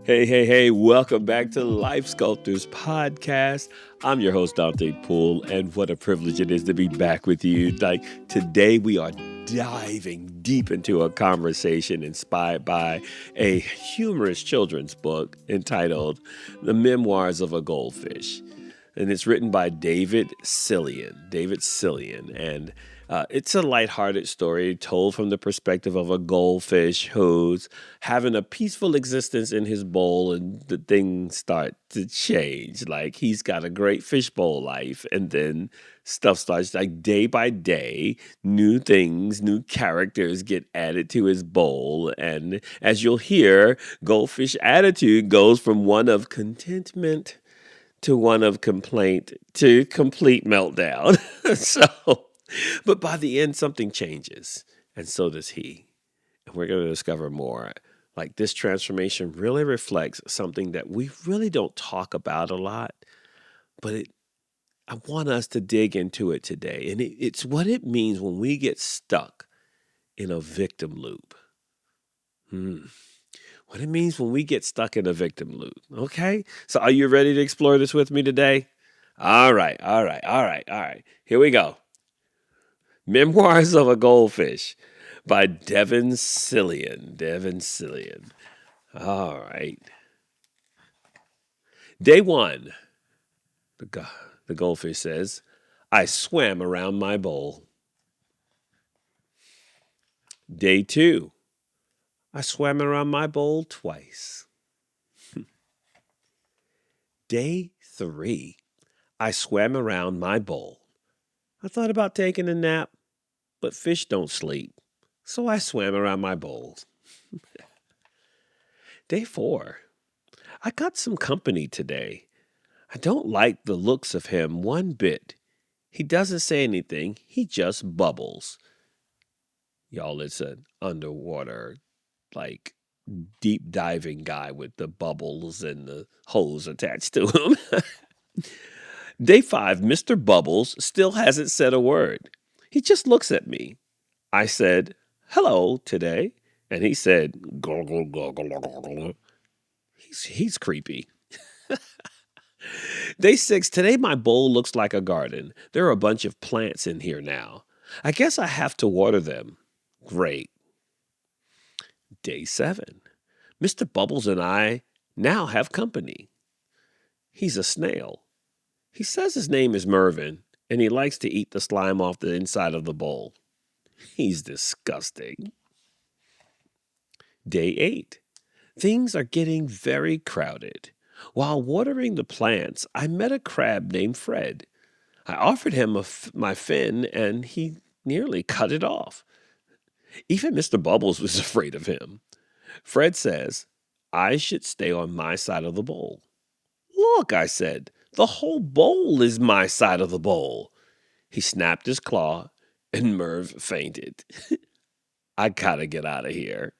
Hey, welcome back to Life Sculptors Podcast. I'm your host, Dante Poole, and what a privilege it is to be back with you. Today we are diving deep into a conversation inspired by a humorous children's book entitled The Memoirs of a Goldfish. And it's written by Devin Scillian, and it's a lighthearted story told from the perspective of a goldfish who's having a peaceful existence in his bowl, and the things start to change. Like, he's got a great fishbowl life, and then stuff starts, like, day by day, new things, new characters get added to his bowl. And as you'll hear, Goldfish attitude goes from one of contentment to one of complaint to complete meltdown. But by the end, something changes, and so does he. And we're going to discover more. Like, this transformation really reflects something that we really don't talk about a lot, but I want us to dig into it today. And it's what it means when we get stuck in a victim loop. What it means when we get stuck in a victim loop. Okay? So are you ready to explore this with me today? All right. Here we go. Memoirs of a Goldfish by Devin Scillian. All right. Day 1, the goldfish says, I swam around my bowl. Day 2, I swam around my bowl twice. Day 3, I swam around my bowl. I thought about taking a nap, but fish don't sleep, so I swam around my bowl. Day 4, I got some company today. I don't like the looks of him one bit. He doesn't say anything, he just bubbles. Y'all, it's an underwater, like, deep diving guy with the bubbles and the hose attached to him. Day 5, Mr. Bubbles still hasn't said a word. He just looks at me. I said, hello, today. And he said, gurgle, gurgle, gurgle. He's creepy. Day 6, today my bowl looks like a garden. There are a bunch of plants in here now. I guess I have to water them. Great. Day 7, Mr. Bubbles and I now have company. He's a snail. He says his name is Mervin, and he likes to eat the slime off the inside of the bowl. He's disgusting. Day 8, things are getting very crowded. While watering the plants, I met a crab named Fred. I offered him my fin, and he nearly cut it off. Even Mr. Bubbles was afraid of him. Fred says, I should stay on my side of the bowl. Look, I said, the whole bowl is my side of the bowl. He snapped his claw, and Merv fainted. I gotta get out of here.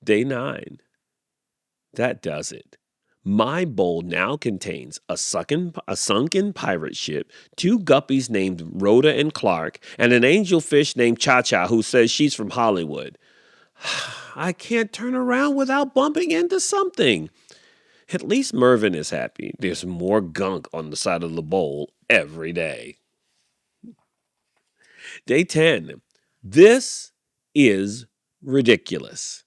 Day 9. That does it. My bowl now contains a sunken pirate ship, 2 guppies named Rhoda and Clark, and an angelfish named Cha-Cha who says she's from Hollywood. I can't turn around without bumping into something. At least Mervin is happy. There's more gunk on the side of the bowl every day. Day 10. This is ridiculous.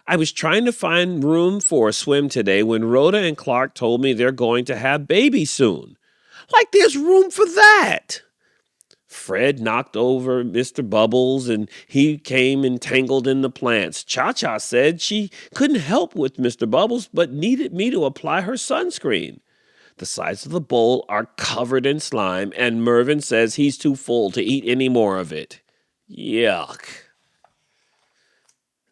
I was trying to find room for a swim today when Rhoda and Clark told me they're going to have babies soon. Like there's room for that. Fred knocked over Mr. Bubbles and he came entangled in the plants. Cha-Cha said she couldn't help with Mr. Bubbles but needed me to apply her sunscreen. The sides of the bowl are covered in slime and Mervin says he's too full to eat any more of it. Yuck.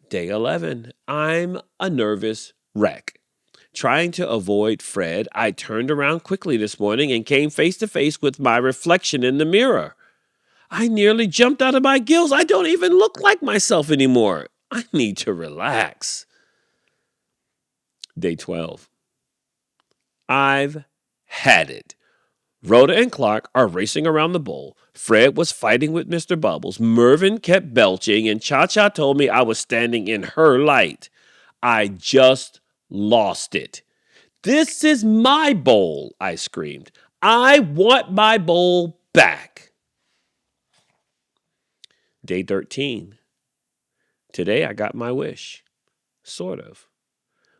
Day 11. I'm a nervous wreck. Trying to avoid Fred, I turned around quickly this morning and came face to face with my reflection in the mirror. I nearly jumped out of my gills. I don't even look like myself anymore. I need to relax. Day 12. I've had it. Rhoda and Clark are racing around the bowl. Fred was fighting with Mr. Bubbles. Mervin kept belching, and Cha-Cha told me I was standing in her light. I just lost it. This is my bowl, I screamed. I want my bowl back. Day 13. Today I got my wish. Sort of.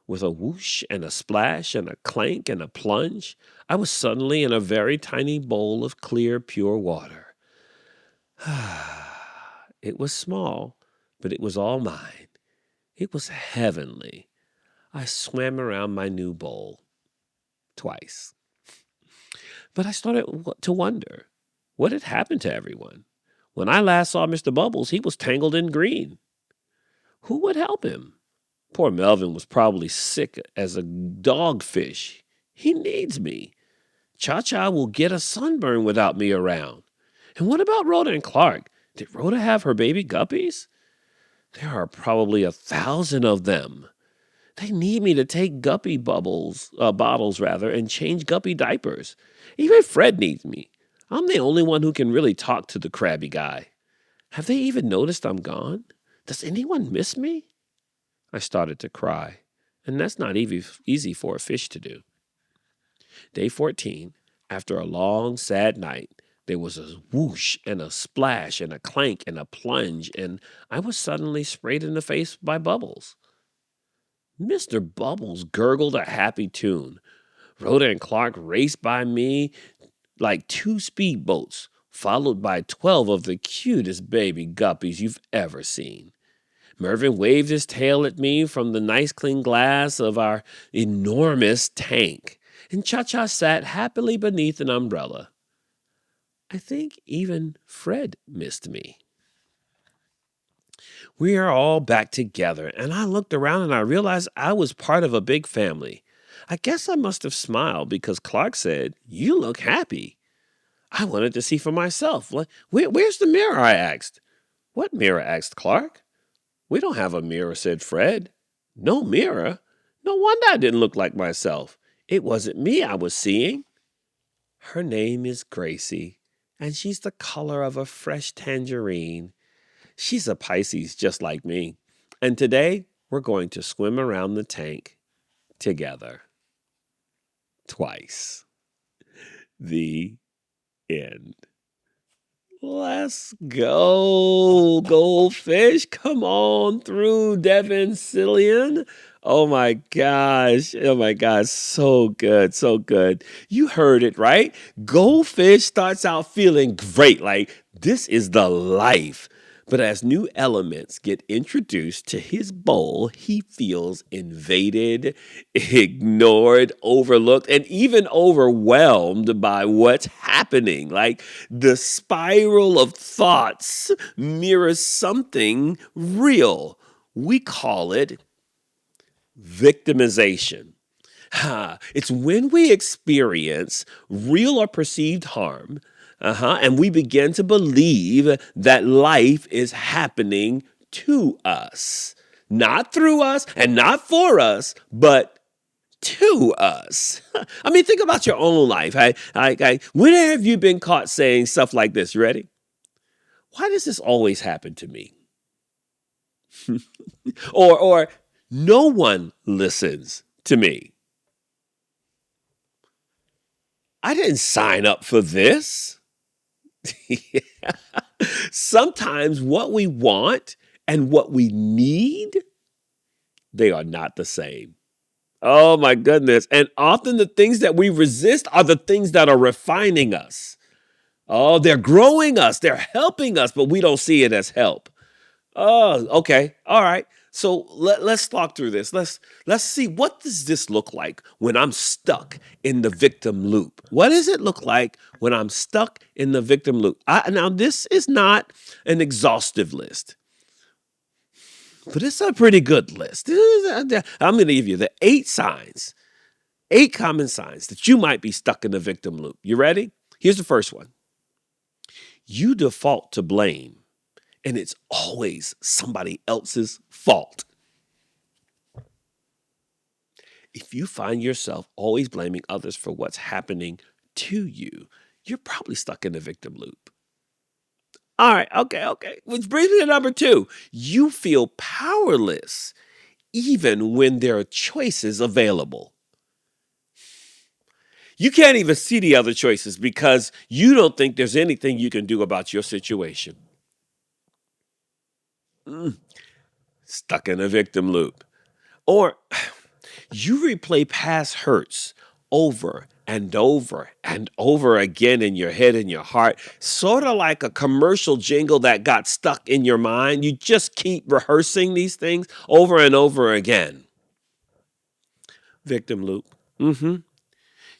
With a whoosh and a splash and a clank and a plunge, I was suddenly in a very tiny bowl of clear, pure water. It was small, but it was all mine. It was heavenly. I swam around my new bowl twice. But I started to wonder, what had happened to everyone? When I last saw Mr. Bubbles, he was tangled in green. Who would help him? Poor Melvin was probably sick as a dogfish. He needs me. Cha-Cha will get a sunburn without me around. And what about Rhoda and Clark? Did Rhoda have her baby guppies? There are probably 1,000 of them. They need me to take guppy bottles, and change guppy diapers. Even Fred needs me. I'm the only one who can really talk to the crabby guy. Have they even noticed I'm gone? Does anyone miss me? I started to cry, and that's not easy for a fish to do. Day 14, after a long, sad night, there was a whoosh and a splash and a clank and a plunge, and I was suddenly sprayed in the face by Bubbles. Mr. Bubbles gurgled a happy tune. Rhoda and Clark raced by me like two speedboats, followed by 12 of the cutest baby guppies you've ever seen. Mervin waved his tail at me from the nice clean glass of our enormous tank, and Cha-Cha sat happily beneath an umbrella. I think even Fred missed me. We are all back together, and I looked around and I realized I was part of a big family. I guess I must have smiled because Clark said, "You look happy." I wanted to see for myself. Where's the mirror? I asked. What mirror? Asked Clark. We don't have a mirror, said Fred. No mirror? No wonder I didn't look like myself. It wasn't me I was seeing. Her name is Gracie, and she's the color of a fresh tangerine. She's a Pisces just like me. And today, we're going to swim around the tank together. Twice. The end. Let's go, Goldfish. Come on through, Devin Scillian. Oh my gosh. Oh my gosh. So good. So good. You heard it, right? Goldfish starts out feeling great. Like, this is the life. But as new elements get introduced to his bowl, he feels invaded, ignored, overlooked, and even overwhelmed by what's happening. Like the spiral of thoughts mirrors something real. We call it victimization. It's when we experience real or perceived harm, and we begin to believe that life is happening to us. Not through us and not for us, but to us. I mean, think about your own life. When have you been caught saying stuff like this? You ready? Why does this always happen to me? or no one listens to me. I didn't sign up for this. Sometimes what we want and what we need, they are not the same. Oh my goodness. And often the things that we resist are the things that are refining us. Oh, they're growing us. They're helping us, but we don't see it as help. Oh, okay. All right. So let's talk through this. Let's see, what does this look like when I'm stuck in the victim loop? What does it look like when I'm stuck in the victim loop? Now, this is not an exhaustive list, but it's a pretty good list. I'm going to give you the 8 common signs that you might be stuck in the victim loop. You ready? Here's the first one. You default to blame. And it's always somebody else's fault. If you find yourself always blaming others for what's happening to you, you're probably stuck in the victim loop. All right, okay. Which brings me to number 2. You feel powerless, even when there are choices available. You can't even see the other choices because you don't think there's anything you can do about your situation. Stuck in a victim loop. Or you replay past hurts over and over and over again in your head and your heart, sort of like a commercial jingle that got stuck in your mind. You just keep rehearsing these things over and over again. Victim loop.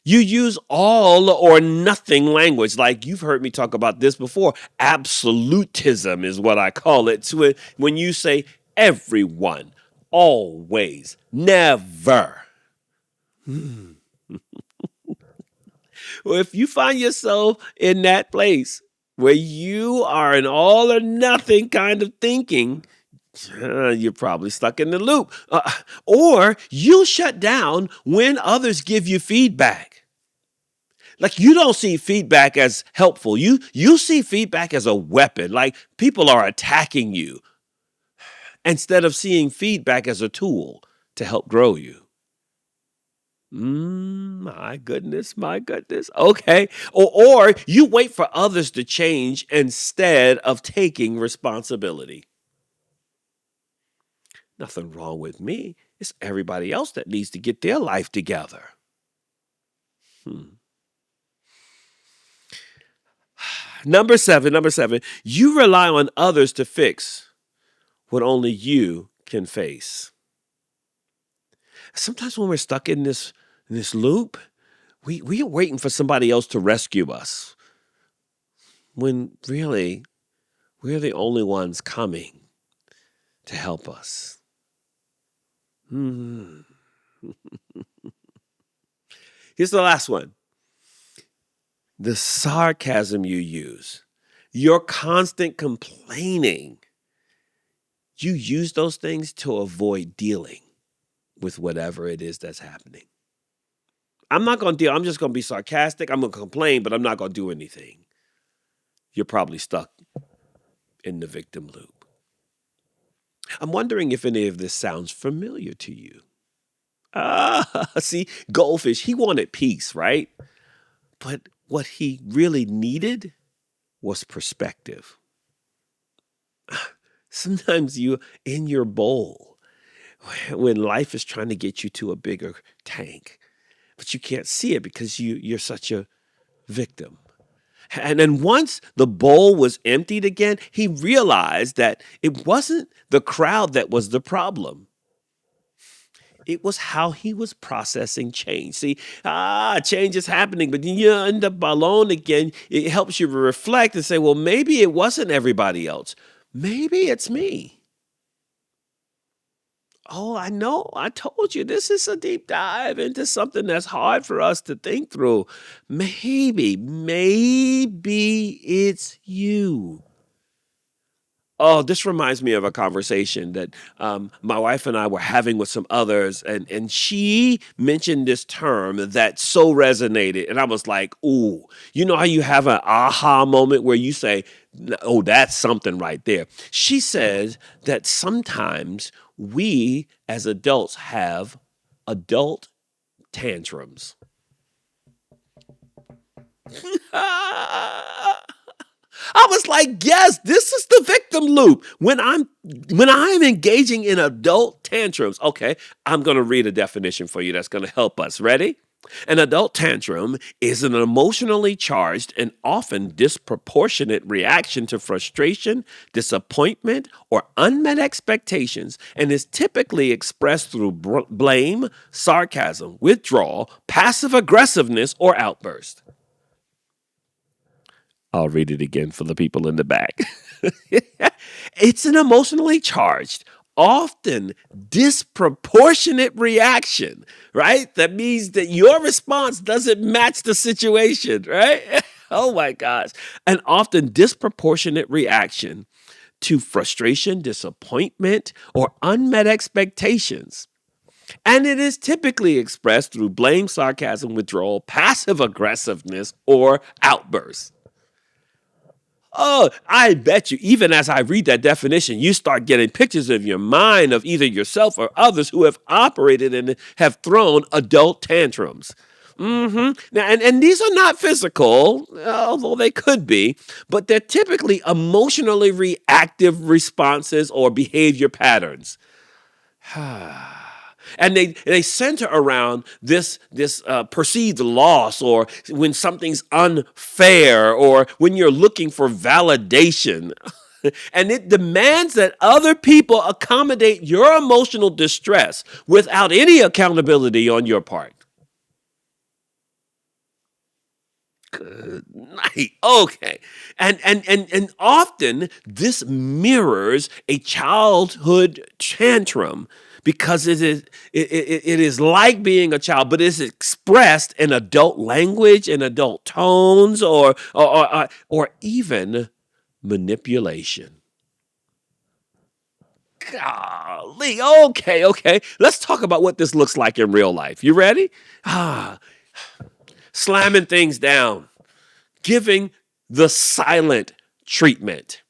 You use all or nothing language. Like you've heard me talk about this before. Absolutism is what I call it. So when you say everyone, always, never. Well, if you find yourself in that place where you are an all or nothing kind of thinking, you're probably stuck in the loop. Or you'll shut down when others give you feedback. Like you don't see feedback as helpful. You see feedback as a weapon. Like people are attacking you instead of seeing feedback as a tool to help grow you. My goodness, my goodness. Okay. Or you wait for others to change instead of taking responsibility. Nothing wrong with me. It's everybody else that needs to get their life together. Number seven, you rely on others to fix what only you can face. Sometimes when we're stuck in this loop, we are waiting for somebody else to rescue us, when really we're the only ones coming to help us. Here's the last one. The sarcasm you use, your constant complaining. You use those things to avoid dealing with whatever it is that's happening. I'm not going to deal. I'm just going to be sarcastic. I'm going to complain, but I'm not going to do anything. You're probably stuck in the victim loop. I'm wondering if any of this sounds familiar to you. See, Goldfish, he wanted peace, right? But what he really needed was perspective. Sometimes you, in your bowl, when life is trying to get you to a bigger tank, but you can't see it because you're such a victim. And then once the bowl was emptied again, he realized that it wasn't the crowd that was the problem. It was how he was processing change. See, change is happening, but then you end up alone again. It helps you reflect and say, well, maybe it wasn't everybody else. Maybe it's me. Oh, I know. I told you this is a deep dive into something that's hard for us to think through. Maybe it's you. Oh, this reminds me of a conversation that my wife and I were having with some others, and she mentioned this term that so resonated. And I was like, ooh, you know how you have an aha moment where you say, oh, that's something right there. She says that sometimes we as adults have adult tantrums. I was like, yes, this is the victim loop. When I'm engaging in adult tantrums, okay, I'm going to read a definition for you that's going to help us. Ready? An adult tantrum is an emotionally charged and often disproportionate reaction to frustration, disappointment, or unmet expectations, and is typically expressed through blame, sarcasm, withdrawal, passive aggressiveness, or outburst. I'll read it again for the people in the back. It's an emotionally charged, often disproportionate reaction, right? That means that your response doesn't match the situation, right? Oh my gosh. An often disproportionate reaction to frustration, disappointment, or unmet expectations. And it is typically expressed through blame, sarcasm, withdrawal, passive aggressiveness, or outbursts. Oh, I bet you, even as I read that definition, you start getting pictures of your mind of either yourself or others who have operated and have thrown adult tantrums. Now, and these are not physical, although they could be, but they're typically emotionally reactive responses or behavior patterns. And they center around this perceived loss, or when something's unfair, or when you're looking for validation. And it demands that other people accommodate your emotional distress without any accountability on your part. Night. Okay. And often this mirrors a childhood tantrum because it is like being a child, but it's expressed in adult language, in adult tones, or even manipulation. Golly. Okay. Let's talk about what this looks like in real life. You ready? Slamming things down, giving the silent treatment.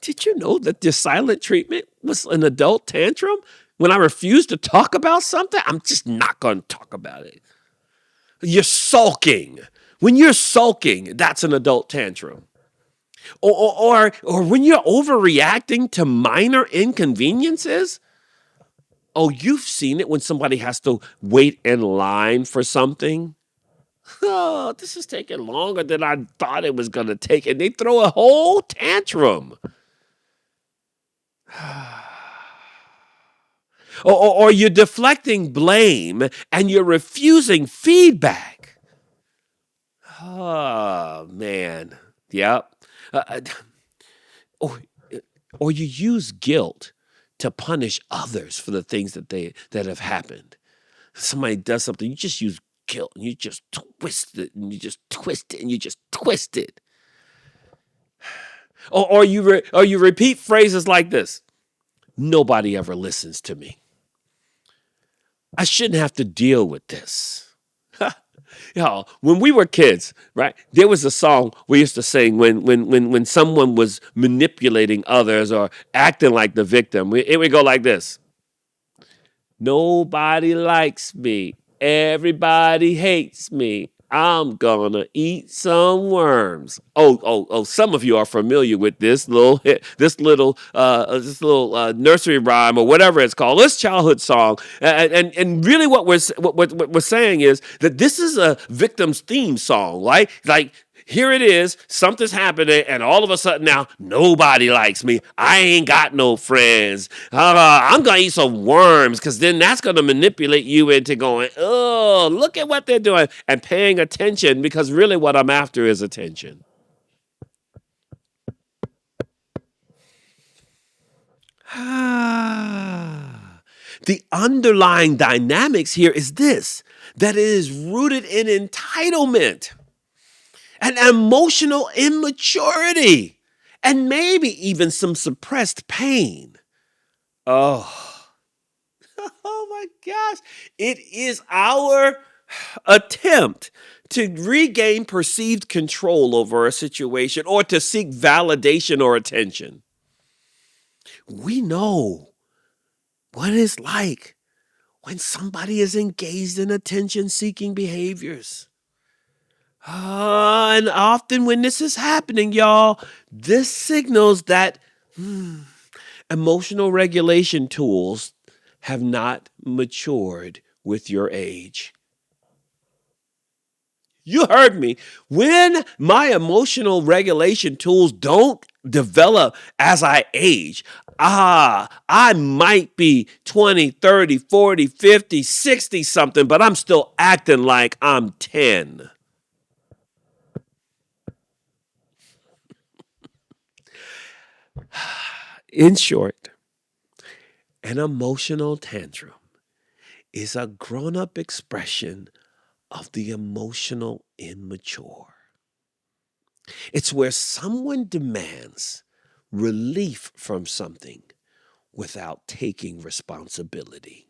Did you know that the silent treatment was an adult tantrum? When I refuse to talk about something, I'm just not going to talk about it. You're sulking. When you're sulking, that's an adult tantrum. Or when you're overreacting to minor inconveniences. Oh, you've seen it when somebody has to wait in line for something. Oh, this is taking longer than I thought it was going to take. And they throw a whole tantrum. Or you're deflecting blame and you're refusing feedback. Oh, man. Yep. Or, or you use guilt to punish others for the things that have happened. Somebody does something, you just use guilt and you just twist it and you just twist it and you just twist it. Or you repeat phrases like this. Nobody ever listens to me. I shouldn't have to deal with this. When we were kids, right, there was a song we used to sing when someone was manipulating others or acting like the victim. It would go like this. Nobody likes me. Everybody hates me. I'm gonna eat some worms. Oh! Some of you are familiar with this little nursery rhyme or whatever it's called. This childhood song, and really what we're saying is that this is a victim's theme song, right? Like, here it is, something's happening, and all of a sudden now, nobody likes me. I ain't got no friends. I'm going to eat some worms, because then that's going to manipulate you into going, oh, look at what they're doing, and paying attention, because really what I'm after is attention. The underlying dynamics here is this, that it is rooted in entitlement and emotional immaturity, and maybe even some suppressed pain. Oh, oh my gosh. It is our attempt to regain perceived control over a situation or to seek validation or attention. We know what it's like when somebody is engaged in attention-seeking behaviors. And often when this is happening, y'all, this signals that emotional regulation tools have not matured with your age. You heard me. When my emotional regulation tools don't develop as I age, I might be 20, 30, 40, 50, 60 something, but I'm still acting like I'm 10. In short, an emotional tantrum is a grown-up expression of the emotional immature. It's where someone demands relief from something without taking responsibility.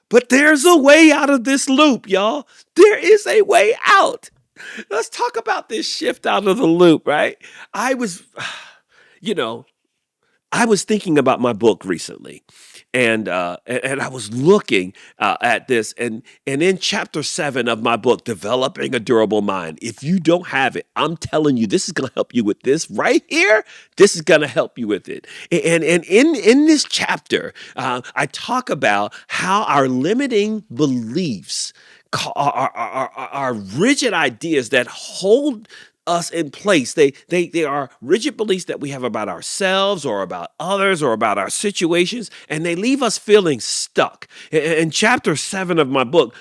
But there's a way out of this loop, y'all. There is a way out. Let's talk about this shift out of the loop, right? I was, you know, I was thinking about my book recently, and I was looking at this, and in chapter 7 of my book, Developing a Durable Mind. If you don't have it, I'm telling you, this is going to help you with this right here. This is going to help you with it. And in this chapter, I talk about how our limiting beliefs are rigid ideas that hold us in place. They are rigid beliefs that we have about ourselves or about others or about our situations, and they leave us feeling stuck. In chapter 7 of my book,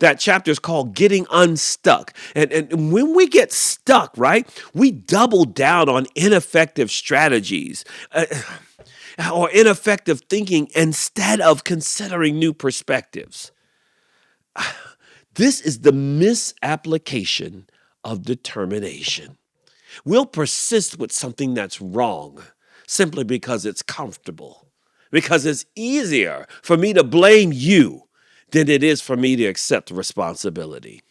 that chapter is called Getting Unstuck. And when we get stuck, right, we double down on ineffective strategies. Or ineffective thinking instead of considering new perspectives. This is the misapplication of determination. We'll persist with something that's wrong simply because it's comfortable, because it's easier for me to blame you than it is for me to accept responsibility.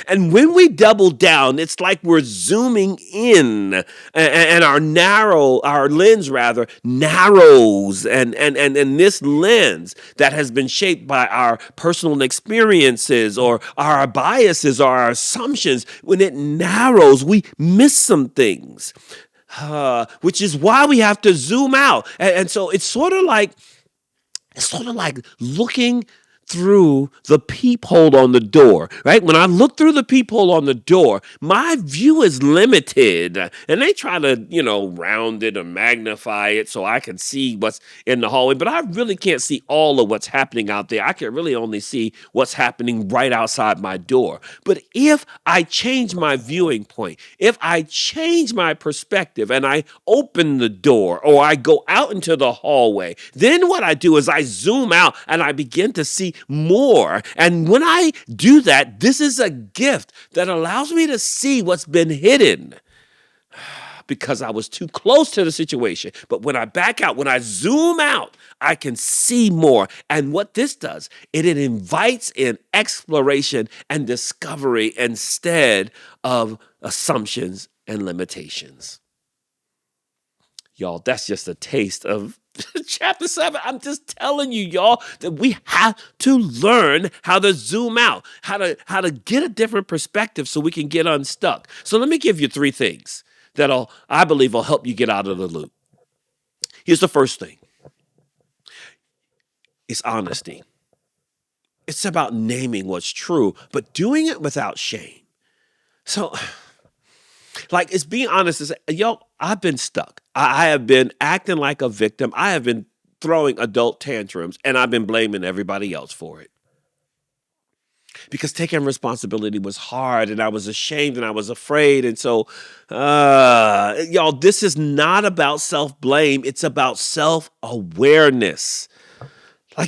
And when we double down, it's like we're zooming in, and our lens rather narrows, and this lens that has been shaped by our personal experiences or our biases or our assumptions, when it narrows, we miss some things, which is why we have to zoom out. And so it's sort of like looking through the peephole on the door, right? When I look through the peephole on the door, my view is limited, and they try to, round it or magnify it so I can see what's in the hallway, but I really can't see all of what's happening out there. I can really only see what's happening right outside my door. But if I change my viewing point, if I change my perspective and I open the door or I go out into the hallway, then what I do is I zoom out and I begin to see more. And when I do that, this is a gift that allows me to see what's been hidden because I was too close to the situation. But when I back out, when I zoom out, I can see more. And what this does, it invites in exploration and discovery instead of assumptions and limitations. Y'all, that's just a taste of chapter 7. I'm just telling you, y'all, that we have to learn how to zoom out, how to get a different perspective so we can get unstuck. So let me give you 3 things that I believe will help you get out of the loop. Here's the first thing. It's honesty. It's about naming what's true, but doing it without shame. So, it's being honest. I've been stuck. I have been acting like a victim. I have been throwing adult tantrums, and I've been blaming everybody else for it. Because taking responsibility was hard, and I was ashamed, and I was afraid. And so, this is not about self-blame. It's about self-awareness.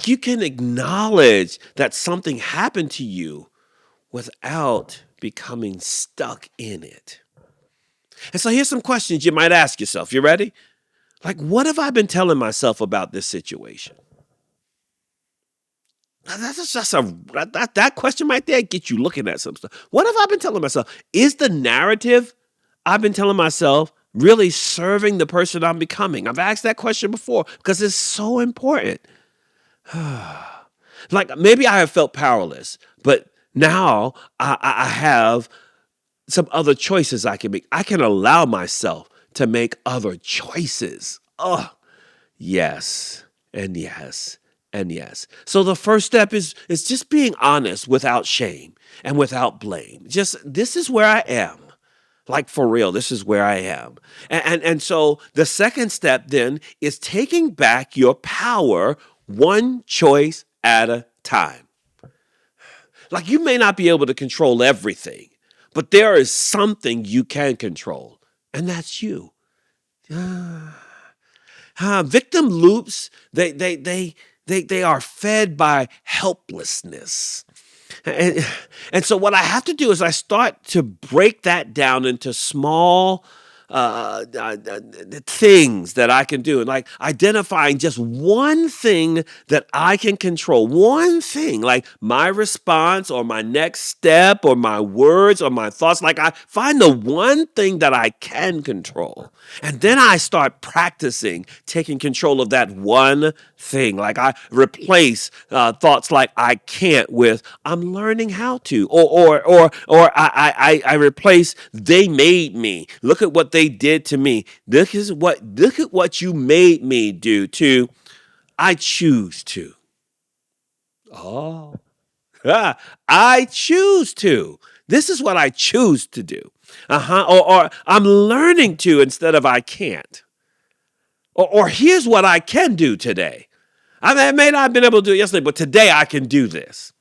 You can acknowledge that something happened to you without becoming stuck in it. And so here's some questions you might ask yourself. You ready? What have I been telling myself about this situation? That question right there gets you looking at some stuff. What have I been telling myself? Is the narrative I've been telling myself really serving the person I'm becoming? I've asked that question before because it's so important. Maybe I have felt powerless, but now I have some other choices I can make. I can allow myself to make other choices. Oh, yes, and yes, and yes. So the first step is just being honest without shame and without blame. This is where I am. For real, this is where I am. And so the second step then is taking back your power one choice at a time. You may not be able to control everything, but there is something you can control, and that's you. Victim loops, they are fed by helplessness. And so what I have to do is I start to break that down into small things that I can do, and like identifying just one thing that I can control, one thing, like my response or my next step or my words or my thoughts. Like I find the one thing that I can control, and then I start practicing taking control of that one thing. Like I replace thoughts like I can't with I'm learning how to, or I replace they made me. Look at what they did to me. Look at what you made me do to I choose to. Oh. I choose to. This is what I choose to do. Or I'm learning to instead of I can't. Or here's what I can do today. I may not have been able to do it yesterday, but today I can do this.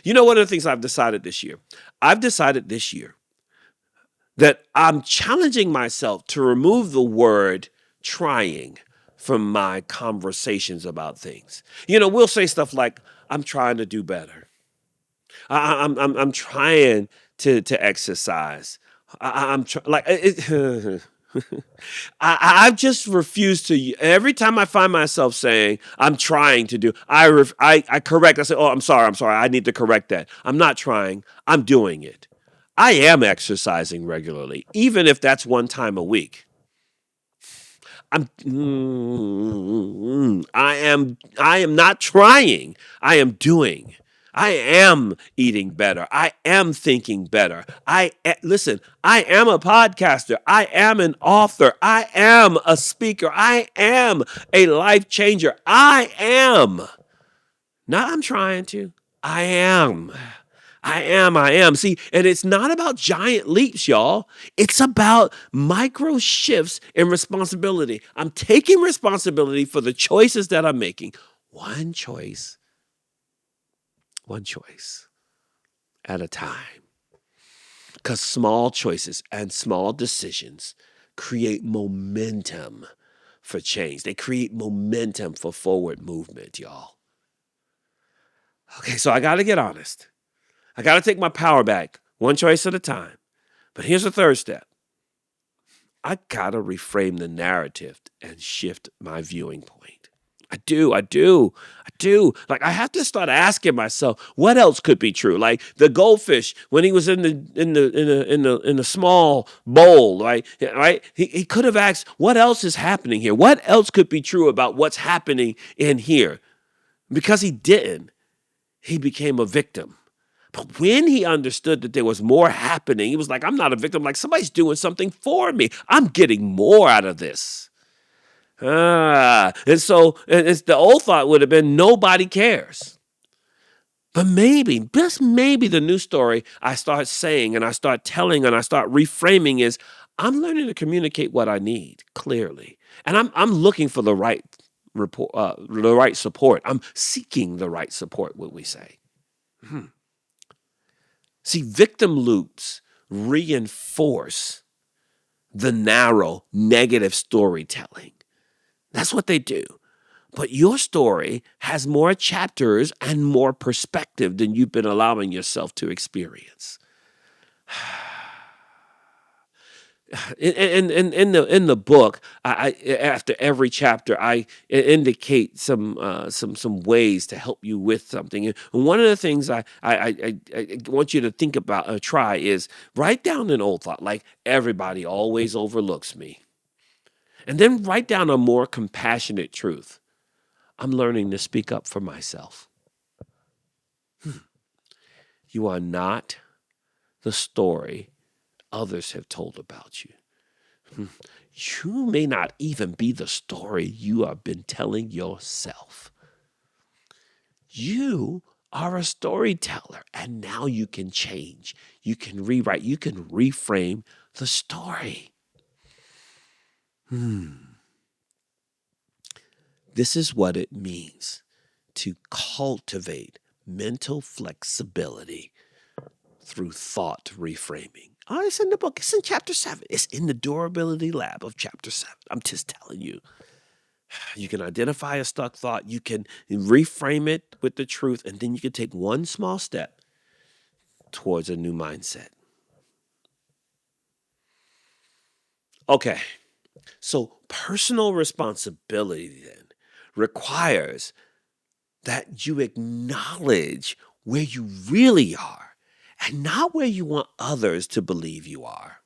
You know, one of the things I've decided this year, that I'm challenging myself to remove the word trying from my conversations about things. You know, we'll say stuff like, I'm trying to do better. I'm trying to exercise. I've just refused to. Every time I find myself saying I'm trying to do, I correct. I say, oh, I'm sorry. I need to correct that. I'm not trying. I'm doing it. I am exercising regularly, even if that's one time a week. I am not trying. I am doing. I am eating better. I am thinking better. Listen, I am a podcaster. I am an author. I am a speaker. I am a life changer. I am. Not I'm trying to. I am. I am. See, and it's not about giant leaps, y'all. It's about micro shifts in responsibility. I'm taking responsibility for the choices that I'm making. One choice at a time. Because small choices and small decisions create momentum for change. They create momentum for forward movement, y'all. Okay, so I got to get honest. I got to take my power back, one choice at a time. But here's the third step. I got to reframe the narrative and shift my viewing point. I do. Like I have to start asking myself, what else could be true? Like the goldfish when he was in the small bowl, right? He could have asked, what else is happening here? What else could be true about what's happening in here? Because he didn't, he became a victim. But when he understood that there was more happening, he was like, I'm not a victim. Like somebody's doing something for me. I'm getting more out of this. And so it's the old thought would have been nobody cares. But maybe, just maybe the new story I start saying and I start telling and I start reframing is I'm learning to communicate what I need clearly. And I'm looking for the right the right support. I'm seeking the right support, would we say. See, victim loops reinforce the narrow negative storytelling. That's what they do. But your story has more chapters and more perspective than you've been allowing yourself to experience. In the book, I after every chapter, I indicate some ways to help you with something. And one of the things I want you to think about or try is write down an old thought like everybody always overlooks me, and then write down a more compassionate truth. I'm learning to speak up for myself. You are not the story others have told about you. You may not even be the story you have been telling yourself. You are a storyteller, and now you can change. You can rewrite. You can reframe the story. This is what it means to cultivate mental flexibility through thought reframing. Oh, it's in the book. It's in chapter 7. It's in the durability lab of chapter 7. I'm just telling you. You can identify a stuck thought. You can reframe it with the truth. And then you can take one small step towards a new mindset. Okay, so personal responsibility then requires that you acknowledge where you really are and not where you want others to believe you are.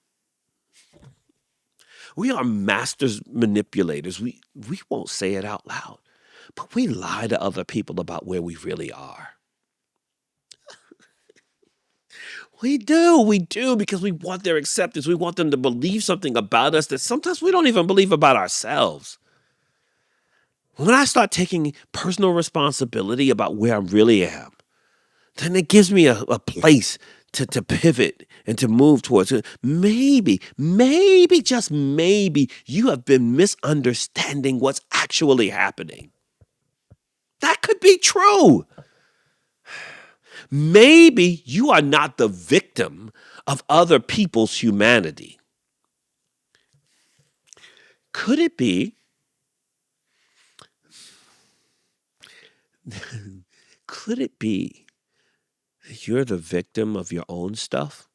We are masters manipulators. We won't say it out loud, but we lie to other people about where we really are. We do, because we want their acceptance. We want them to believe something about us that sometimes we don't even believe about ourselves. When I start taking personal responsibility about where I really am, then it gives me a place to pivot and to move towards. Maybe, just maybe, you have been misunderstanding what's actually happening. That could be true. Maybe you are not the victim of other people's humanity. Could it be? Could it be that you're the victim of your own stuff?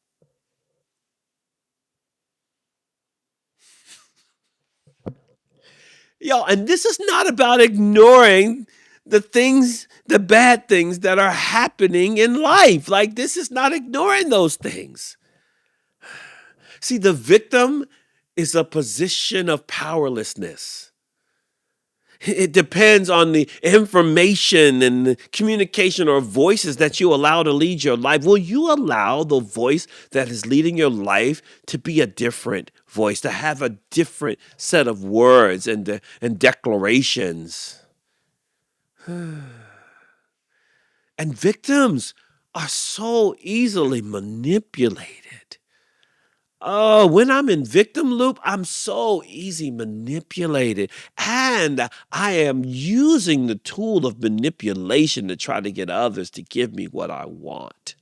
Yo, and this is not about ignoring the bad things that are happening in life. Like, this is not ignoring those things. See, the victim is a position of powerlessness. It depends on the information and the communication or voices that you allow to lead your life. Will you allow the voice that is leading your life to be a different voice, to have a different set of words and declarations? And victims are so easily manipulated. Oh, when I'm in victim loop, I'm so easy manipulated. And I am using the tool of manipulation to try to get others to give me what I want.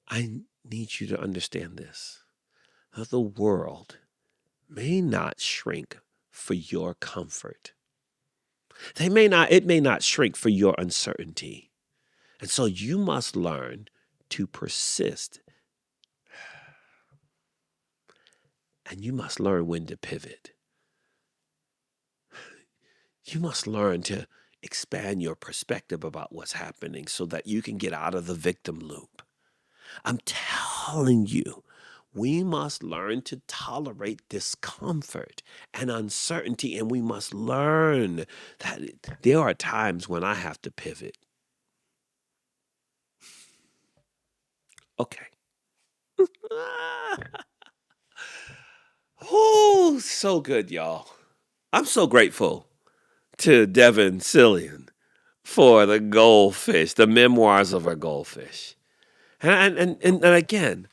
I need you to understand this. That the world may not shrink for your comfort. It may not shrink for your uncertainty. And so you must learn to persist. And you must learn when to pivot. You must learn to expand your perspective about what's happening so that you can get out of the victim loop. I'm telling you, we must learn to tolerate discomfort and uncertainty, and we must learn that there are times when I have to pivot. Okay. Oh, so good, y'all. I'm so grateful to Devin Scillian for the Goldfish, the memoirs of a goldfish. And again,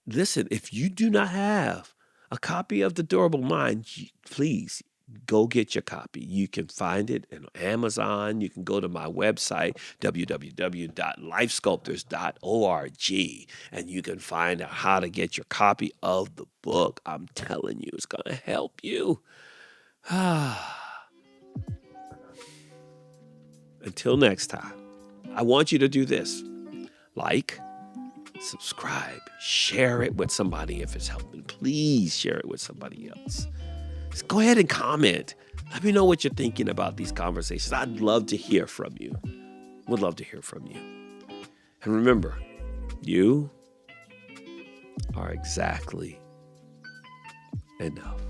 listen, if you do not have a copy of The Durable Mind, please go get your copy. You can find it on Amazon. You can go to my website, www.lifesculptors.org, and you can find out how to get your copy of the book. I'm telling you, it's going to help you. Until next time, I want you to do this. Like, subscribe, share it with somebody if it's helping. Please share it with somebody else. Just go ahead and comment. Let me know what you're thinking about these conversations. I'd love to hear from you. Would love to hear from you. And remember, you are exactly enough.